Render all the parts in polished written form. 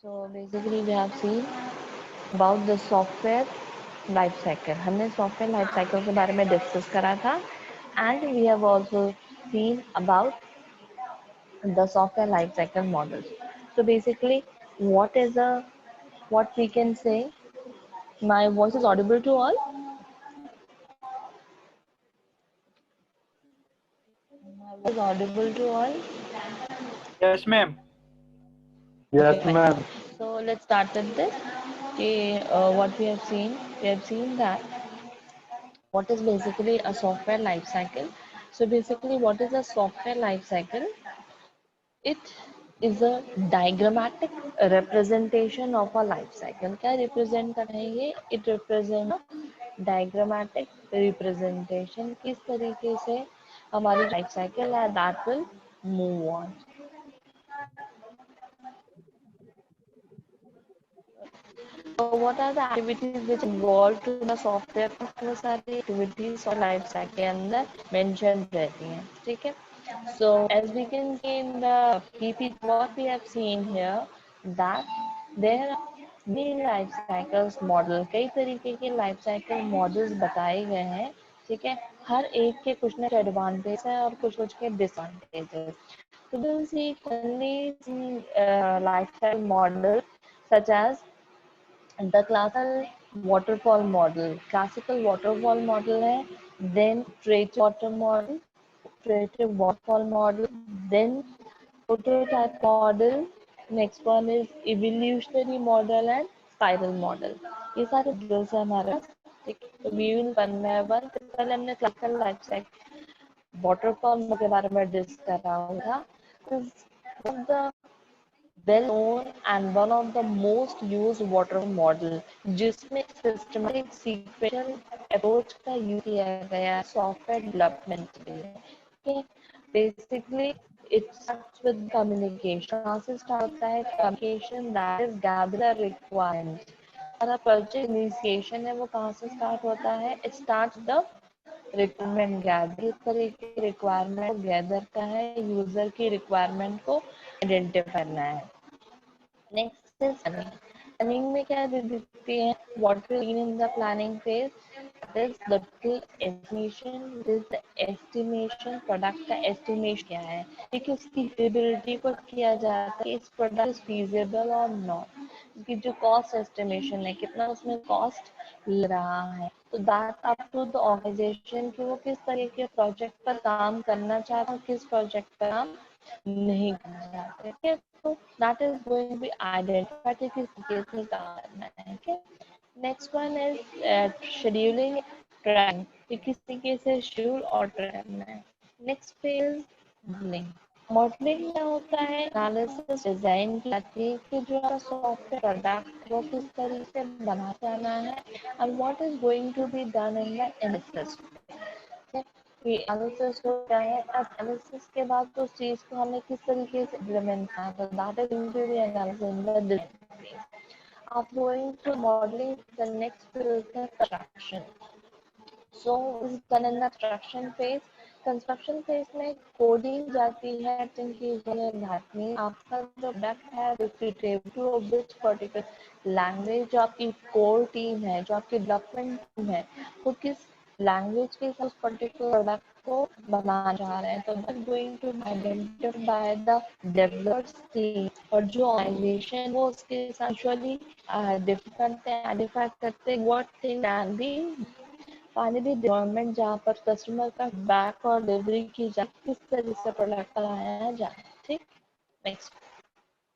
So basically we have seen about the software life cycle. हमने software life cycle के बारे में discuss करा था and we have also seen about the software life cycle models. So basically what we can say, my voice is audible to all? My voice is audible to all? Yes, ma'am. Okay, Yes, fine. ma'am. So let's start with this. Okay, what we have seen that what is basically a software life cycle. So basically, what is a software life cycle? It is a diagrammatic representation of a life cycle. क्या represent कर रहे हैं ये? It represent a diagrammatic representation. किस तरीके से हमारी life cycle है that will move on. So what are the activities which involved to the software? वो सारी activities और life cycle के अंदर mentioned रहती हैं, ठीक है? So as we can see in the PPT, what we have seen here that there are many life cycles model, कई तरीके के life cycle models बताए गए हैं, ठीक है? हर एक के कुछ ना कुछ advantage है और कुछ कुछ के disadvantages. So we'll see only life cycle model such as the classical waterfall model है, then iterative water model, iterative waterfall model, then prototype model, next one is evolutionary model and spiral model. ये सारे models है हमारे पास, ठीक है? तो we will one by one. पहले हमने classical life cycle waterfall के बारे में डिस्कस कर रहा था. One of the well known and one of the most used water model जिसमें systematic sequential approach का यूज किया गया है सॉफ्टवेयर डेवलपमेंट के लिए. Okay? Basically it starts with communication. कहाँ से start होता है? Communication that is gather requirement. हमारा प्रोजेक्ट इनिशिएशन है वो कहाँ से स्टार्ट होता है? It starts the requirement gather. इस तरह की रिक्वायरमेंट को गैदर का है, यूजर की रिक्वायरमेंट को आइडेंटिफाई करना है. Next is planning. प्लानिंग में क्या दिखती है? What we mean in the planning phase is the estimation. This the estimation product का एस्टिमेशन क्या है, ठीक है? उसकी फिजिबिलिटी को किया जाता है कि इस प्रोडक्ट इज फीजिबल और नॉट. कि जो कॉस्ट एस्टिमेशन है, कितना उसमें कॉस्ट लग रहा है, तो that up to the organisation कि वो किस तरह के प्रोजेक्ट पर काम करना चाहता है, किस प्रोजेक्ट पर काम नहीं करना चाहते. ठीक है? तो that is going to be identified कि किस केस में काम करना है. ठीक है? Next one is scheduling tracking कि किस तरीके से शेड्यूल और ट्रैक करना है. Next phase modelling. मॉडलिंग में होता है एनालिसिस डिजाइन की जाती है कि जो आपका सॉफ्टवेयर प्रोडक्ट वो किस तरीके से बना जाना है and what is going to be done in the analysis. कि एनालिसिस हो क्या है, अब एनालिसिस के बाद तो उस चीज को हमें किस तरीके से इम्प्लीमेंट करना है, that is going to be analysis in the design phase. आप going to modelling the next फिर is the construction. So is done in the construction phase. Construction phase में कोडिंग जाती है जिनकी में आपका जो प्रोडक्ट है repeatable to which particular language. जो आपकी कोर टीम है, जो आपकी डेवलपमेंट टीम है, वो किस लैंग्वेज के साथ उस पर्टिकुलर प्रोडक्ट को बनाना चाह रहे हैं. तो that going to identified by the developers team. और जो ऑर्गेनाइजेशन वो उसके साथ यूजुअली आइडेंटिफाई करते what thing can be finally deployment जहाँ पर कस्टमर का बैक और डिलीवरी की जाए, किस तरह से प्रोडक्ट लाया जाए. ठीक. Next,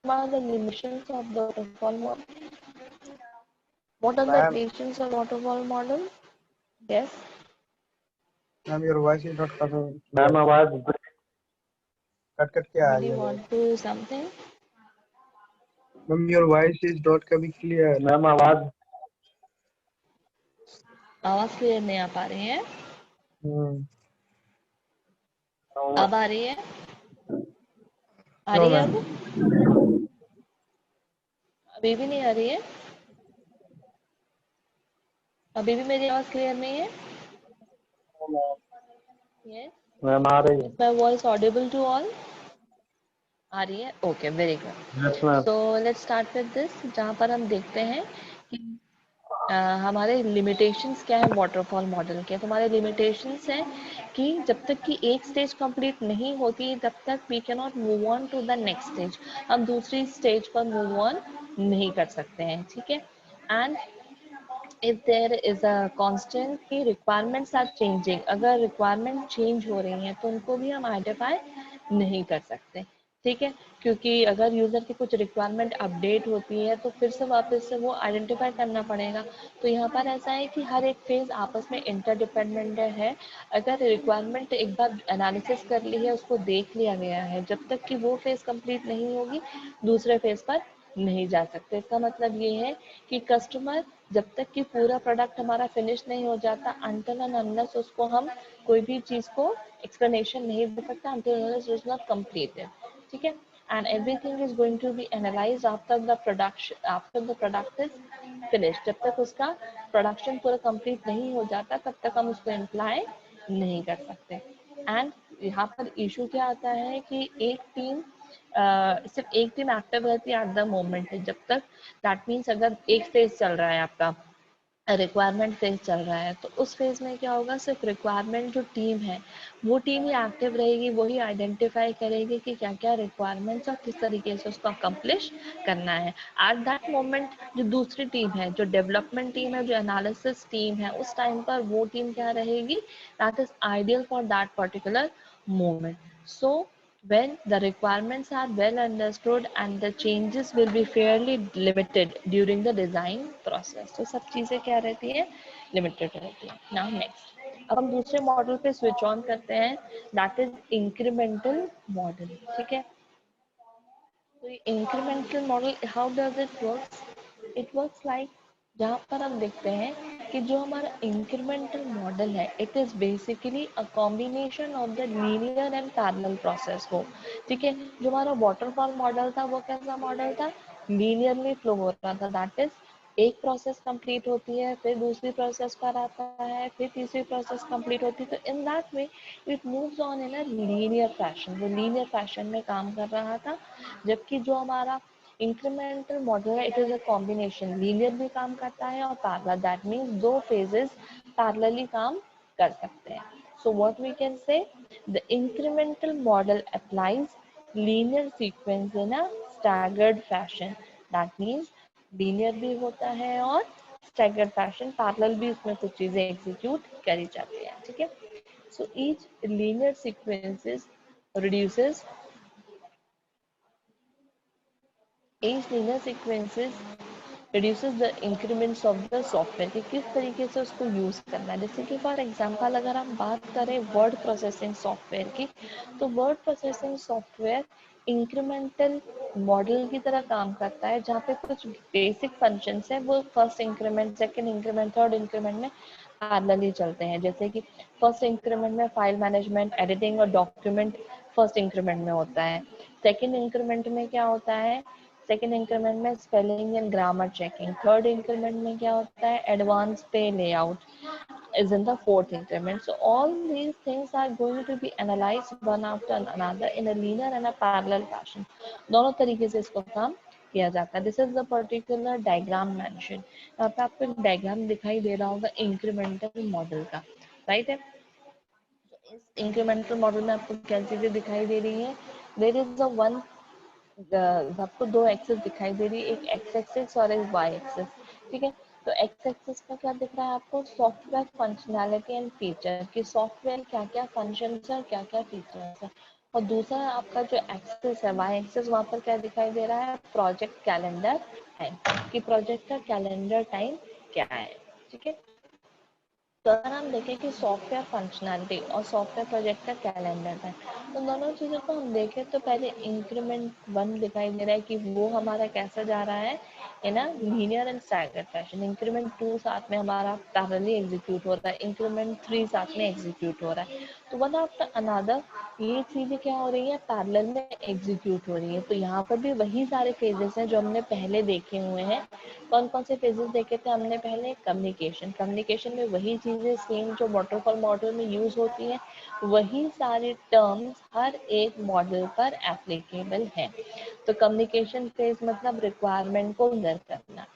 what are the limitations of the waterfall model? What are the Ma'am, limitations of waterfall model? Yes. ma'am, your voice is not coming ma'am clear. आवाज कट के आ Did रही you है want to do something? Ma'am. Your voice is not coming clear. Ma'am आवाज आवाज clear नहीं आ पा रही है. Hmm. अब आ रही है? आ No, रही है ma'am. अब? अभी भी नहीं आ रही है? अभी भी मेरी आवाज क्लियर नहीं है? Yes. मैम आ रही है. Is my voice audible to all? आ रही है? Okay, very good. Yes ma'am. So let's start with this, जहाँ पर हम देखते हैं कि हमारे लिमिटेशंस क्या है वाटरफॉल मॉडल के। तो हमारे लिमिटेशंस हैं कि जब तक कि एक स्टेज कंप्लीट नहीं होती तब तक we can not move on to the next stage, हम दूसरी स्टेज पर मूव ऑन नहीं कर सकते हैं, ठीक है। And if there is a constant की requirements are changing, अगर requirement change हो रही हैं तो उनको भी हम आइडेंटिफाई नहीं कर सकते, ठीक है। क्योंकि अगर यूजर की कुछ रिक्वायरमेंट अपडेट होती है तो फिर से वापस से वो आइडेंटिफाई करना पड़ेगा। तो यहाँ पर ऐसा है कि हर एक फेज आपस में इंटरडिपेंडेंट है। अगर रिक्वायरमेंट एक बार एनालिसिस कर ली है, उसको देख लिया गया है, जब तक कि वो फेज कंप्लीट नहीं होगी दूसरे फेज पर नहीं जा सकते। इसका मतलब ये है कि कस्टमर जब तक कि पूरा प्रोडक्ट हमारा फिनिश नहीं हो जाता, अनटिल एंड अनलेस उसको हम कोई भी चीज को एक्सप्लेनेशन नहीं दे सकता, until unless it is not completed, ठीक है। And everything is going to be analysed after the production, after the product is finished. जब तक उसका प्रोडक्शन पूरा कंप्लीट नहीं हो जाता तब तक हम उसको इम्प्लाई नहीं कर सकते। एंड यहाँ पर इशू क्या आता है कि एक टीम सिर्फ एक टीम एक्टिव रहती है एट द मोमेंट, जब तक दैट मीन्स अगर एक फेज चल रहा है आपका, रिक्वायरमेंट फेज चल रहा है, तो उस फेज में क्या होगा, सिर्फ रिक्वायरमेंट जो टीम है वो टीम ही एक्टिव रहेगी, वही आइडेंटिफाई करेगी कि क्या क्या रिक्वायरमेंट्स और किस तरीके से उसको अकम्प्लिश करना है। एट दैट मोमेंट जो दूसरी टीम है, जो डेवलपमेंट टीम है, जो एनालिसिस टीम है, उस टाइम पर वो टीम क्या रहेगी, that is ideal for that particular moment. So when the requirements are well understood and the changes will be fairly limited during the design process, तो सब चीज़ें क्या रहती है, लिमिटेड रहती है। नाउ नेक्स्ट, अब हम दूसरे मॉडल पे स्विच ऑन करते हैं, दैट इज इंक्रीमेंटल मॉडल, ठीक है। तो ये incremental model how does it works, it works like, जहाँ पर हम देखते हैं कि जो हमारा इंक्रीमेंटल मॉडल है, it is basically a combination of the linear and parallel process को, ठीक है। जो हमारा वाटरफॉल मॉडल था वो कैसा मॉडल था, लीनियरली फ्लो हो रहा था, दैट इज एक प्रोसेस कंप्लीट होती है, फिर दूसरी प्रोसेस पर आता है, फिर तीसरी प्रोसेस कंप्लीट होती है, तो in that way it moves on in a linear fashion, वो लीनियर फैशन में काम कर रहा था। जबकि जो हमारा इंक्रीमेंटल मॉडल है, it is a combination, linear भी काम करता है और पैरेलल, दैट मीन्स दो फेजेस पैरेलली काम कर सकते हैं। So what we can say, the incremental model applies linear sequence in a staggered fashion, that means linear भी होता है और स्टैगर्ड फैशन, पैरेलल भी उसमें कुछ चीजें एग्जीक्यूट करी जाती है, ठीक है। So each linear sequences reduces each linear sequences reduces the increments of the software, कि किस तरीके से उसको यूज करना है। जैसे कि फॉर एग्जांपल अगर हम बात करें वर्ड प्रोसेसिंग सॉफ्टवेयर की, तो word processing software incremental model की तरह काम करता है, जहाँ पे कुछ बेसिक फंक्शंस है वो first increment, second increment, third increment में पैरेलली चलते हैं। जैसे कि फर्स्ट इंक्रीमेंट में फाइल मैनेजमेंट, एडिटिंग और डॉक्यूमेंट फर्स्ट इंक्रीमेंट में होता है। सेकंड इंक्रीमेंट में क्या होता है, सेकेंड इंक्रीमेंट में spelling and grammar checking, third increment में क्या होता है, एडवांस पे layout is in the fourth increment. So all these things are going to be analyzed one after another in a linear and a parallel fashion. दोनों तरीके से इसको काम किया जाता है। This is the particular diagram mention, यहाँ पे आपको एक डायग्राम दिखाई दे रहा होगा इंक्रीमेंटल मॉडल का, राइट है। इस इंक्रीमेंटल मॉडल में आपको क्या चीजें दिखाई दे रही है, देयर इज अ वन, आपको दो एक्सेस दिखाई दे रही है, एक एक्स एक्सेस और एक वाई एक्सेस, ठीक है। तो एक्स एक्सेस का क्या दिख रहा है आपको, सॉफ्टवेयर फंक्शनैलिटी एंड फीचर, कि सॉफ्टवेयर क्या क्या फंक्शंस है और क्या क्या फीचर्स है। और दूसरा आपका जो एक्सेस है वाई एक्सेस, वहाँ पर क्या दिखाई दे रहा है, प्रोजेक्ट कैलेंडर टाइम, कि प्रोजेक्ट का कैलेंडर टाइम क्या है, ठीक है। तो अगर हम देखें कि सॉफ्टवेयर फंक्शनैलिटी और सॉफ्टवेयर प्रोजेक्ट का कैलेंडर है, तो दोनों चीज़ों को हम देखें तो पहले इंक्रीमेंट 1 दिखाई दे रहा है कि वो हमारा कैसा जा रहा है, ना linear and staggered fashion. Increment 2 साथ में हमारा पैरेलली एग्जीक्यूट हो रहा है, इंक्रीमेंट 3 साथ में एग्जीक्यूट हो रहा है। तो वन आफ्टर अनदर ये चीज़ें क्या हो रही है, पैरेलल में एग्जीक्यूट हो रही है। तो यहाँ पर भी वही सारे फेजेस हैं जो हमने पहले देखे हुए हैं। कौन कौन से फेजेस देखे थे हमने पहले, कम्युनिकेशन, कम्युनिकेशन में वही चीज़ें सेम जो वाटरफॉल मॉडल में यूज होती हैं, वही सारे टर्म्स हर एक मॉडल पर एप्लीकेबल है। तो कम्युनिकेशन फेज मतलब रिक्वायरमेंट को गर करना।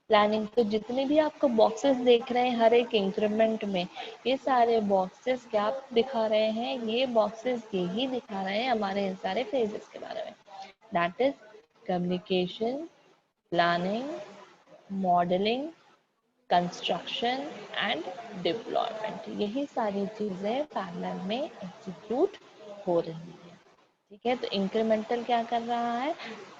प्लानिंग, तो जितने भी आपको बॉक्सेस देख रहे हैं हर एक इंक्रीमेंट में, ये सारे बॉक्सेस क्या दिखा रहे हैं, ये बॉक्सेस यही दिखा रहे हैं हमारे इन सारे फेजेस के बारे में। That is communication, planning, modelling, construction and deployment. यही सारी चीजें पैरेलल में एग्जीक्यूट हो रही है। ठीक है, तो इंक्रीमेंटल क्या कर रहा है,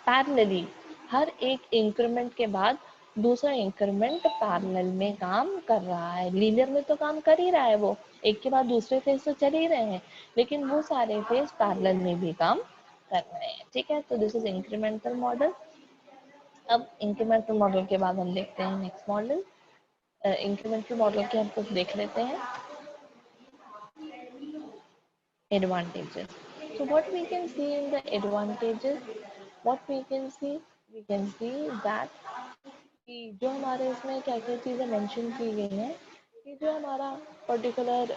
पैरेलली हर एक इंक्रीमेंट के बाद दूसरा इंक्रीमेंट पैरेलल में काम कर रहा है। लीनियर में तो काम कर ही रहा है, वो एक के बाद दूसरे फेज तो चल ही रहे हैं, लेकिन वो सारे फेज पैरेलल में भी काम कर रहे हैं। ठीक है, तो दिस इज इंक्रीमेंटल मॉडल। अब इंक्रीमेंटल मॉडल के बाद हम देखते हैं नेक्स्ट मॉडल। इंक्रीमेंटल मॉडल के हम कुछ देख लेते हैं advantages. So what we can see in the advantages, what we can see that कि जो हमारे इसमें क्या क्या चीज़ें मेंशन की गई हैं, कि जो हमारा पर्टिकुलर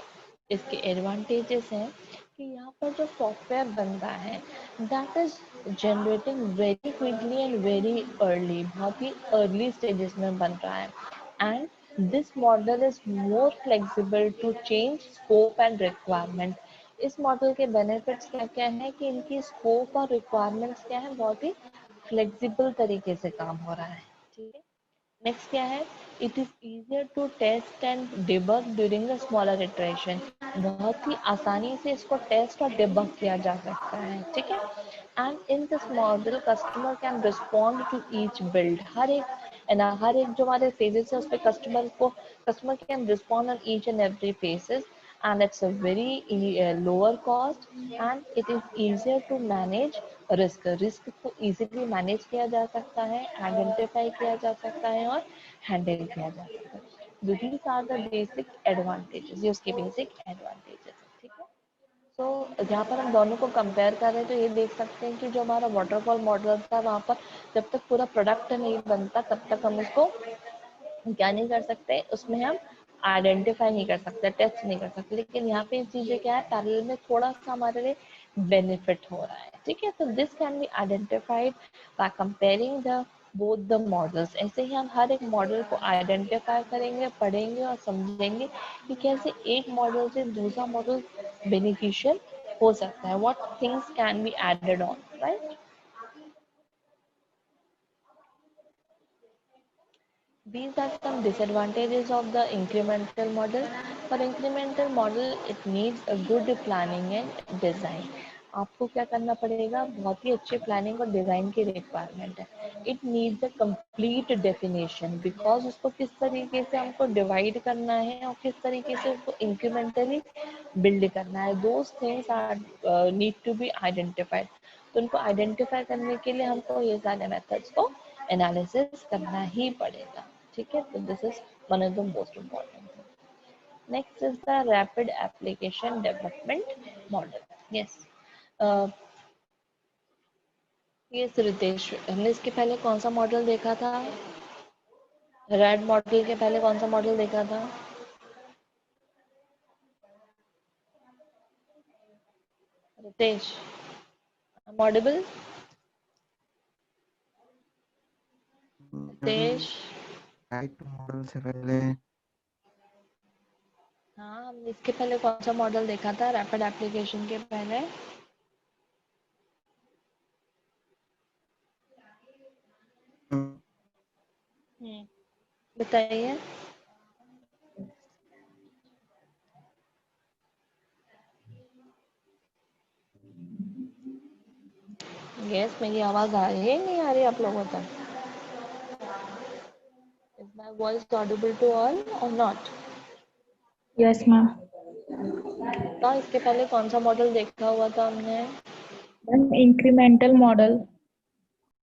इसके एडवांटेजेस हैं कि यहाँ पर जो सॉफ्टवेयर बनता है that is generating very quickly and very early, बहुत ही अर्ली स्टेजेस में बन रहा है। And this model is more flexible to change scope and requirement. इस मॉडल के बेनिफिट्स क्या क्या है कि इनकी स्कोप और रिक्वायरमेंट्स क्या है, बहुत ही फ्लेक्सिबल तरीके से काम हो रहा है। ठीक है, नेक्स्ट क्या है, it is easier to test and debug during a smaller iteration. बहुत ही आसानी से इसको टेस्ट और डिबग किया जा सकता है। ठीक है, and in this model customer can respond to each build. हर एक जो हमारे फेजेस है उस पर customer can respond on each and every phases, and it's a very lower cost and it is easier to manage risk को easily manage किया जा सकता है, आइडेंटिफाई किया जा सकता है और हैंडल किया जा सकता है। These are the basic advantages, ये उसके बेसिक एडवांटेजेस है। ठीक है, तो जहाँ पर हम दोनों को कंपेयर कर रहे हैं तो ये देख सकते हैं कि जो हमारा वाटरफॉल मॉडल था वहाँ पर जब तक पूरा प्रोडक्ट नहीं बनता तब तक हम उसको क्या नहीं कर सकते, उसमें हम आइडेंटिफाई नहीं कर सकते, टेस्ट नहीं कर सकते। लेकिन यहाँ पे चीजें क्या है, पैरेलल में थोड़ा सा हमारे लिए बेनिफिट हो रहा है। ठीक है, तो this can be identified by comparing the both the models. ऐसे ही हम हर एक मॉडल को आइडेंटिफाई करेंगे, पढ़ेंगे और समझेंगे कि कैसे एक मॉडल से दूसरा मॉडल बेनिफिशियल हो सकता है, what things can be added on, right. These are some disadvantages of the incremental model. For incremental model, it needs a good planning and design. आपको क्या करना पड़ेगा, बहुत ही अच्छे प्लानिंग और डिजाइन की रिक्वायरमेंट है। It needs a complete definition, because उसको किस तरीके से हमको डिवाइड करना है और किस तरीके से उसको इंक्रीमेंटली बिल्ड करना है, those things are need to be identified. तो उनको आइडेंटिफाई करने के लिए हमको ये सारे मेथड्स को एनालिसिस करना ही पड़ेगा। ठीक है, तो this is one of the most important. Next is the rapid application development model. Yes, ये रितेश, हमने इसके पहले कौन सा मॉडल देखा था, रेड मॉडल के पहले कौन सा मॉडल देखा था, Ritesh audible, Ritesh. Right model से पहले हाँ, हमने इसके पहले कौन सा मॉडल देखा था रैपिड एप्लीकेशन के पहले, बताइए। यस, मेरी आवाज आ रही है, नहीं आ रही आप लोगों तक? Is my voice audible to all or not? Yes ma'am. तो इसके पहले कौन सा मॉडल देखा हुआ था हमने? Incremental model.